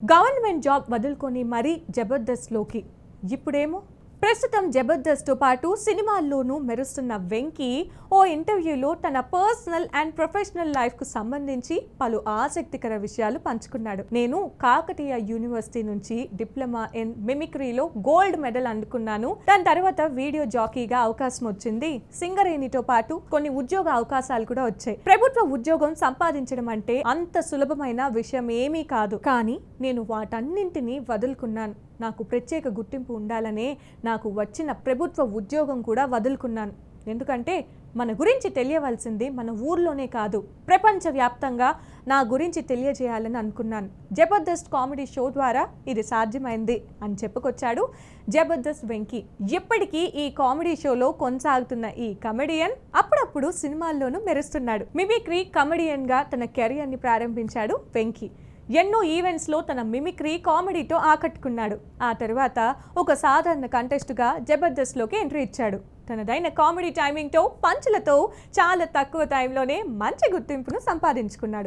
Government job వదులుకొని మరీ జబర్దస్త్లోకి ఇప్పుడేమో ప్రస్తుతం జబర్దస్త్తో పాటు సినిమాల్లోనూ మెరుస్తున్న వెంకీ ఓ ఇంటర్వ్యూలో తన పర్సనల్ అండ్ ప్రొఫెషనల్ లైఫ్కు సంబంధించి పలు ఆసక్తికర విషయాలు పంచుకున్నాడు. నేను కాకతీయ యూనివర్సిటీ నుంచి డిప్లొమా ఇన్ మిమిక్రీలో గోల్డ్ మెడల్ అందుకున్నాను. దాని తర్వాత వీడియో జాకీగా అవకాశం వచ్చింది. సింగరేణితో పాటు కొన్ని ఉద్యోగ అవకాశాలు కూడా వచ్చాయి. ప్రభుత్వ ఉద్యోగం సంపాదించడం అంటే అంత సులభమైన విషయం ఏమీ కాదు. కానీ నేను వాటన్నింటినీ వదులుకున్నాను. నాకు ప్రత్యేక గుర్తింపు ఉండాలనే నాకు వచ్చిన ప్రభుత్వ ఉద్యోగం కూడా వదులుకున్నాను. ఎందుకంటే మన గురించి తెలియవలసింది మన ఊర్లోనే కాదు, ప్రపంచవ్యాప్తంగా నా గురించి తెలియజేయాలని అనుకున్నాను. జబర్దస్త్ కామెడీ షో ద్వారా ఇది సాధ్యమైంది అని చెప్పుకొచ్చాడు జబర్దస్త్ వెంకీ. ఇప్పటికీ ఈ కామెడీ షోలో కొనసాగుతున్న ఈ కమెడియన్ అప్పుడప్పుడు సినిమాల్లోనూ మెరుస్తున్నాడు. మిమిక్రీ కమెడియన్గా తన కెరియర్ని ప్రారంభించాడు వెంకీ. ఎన్నో ఈవెంట్స్లో తన మిమిక్రీ కామెడీతో ఆకట్టుకున్నాడు. ఆ తర్వాత ఒక సాధారణ కంటెస్ట్గా జబర్దస్త్లోకి ఎంట్రీ ఇచ్చాడు. తనదైన కామెడీ టైమింగ్తో పంచులతో చాలా తక్కువ టైంలోనే మంచి గుర్తింపును సంపాదించుకున్నాడు.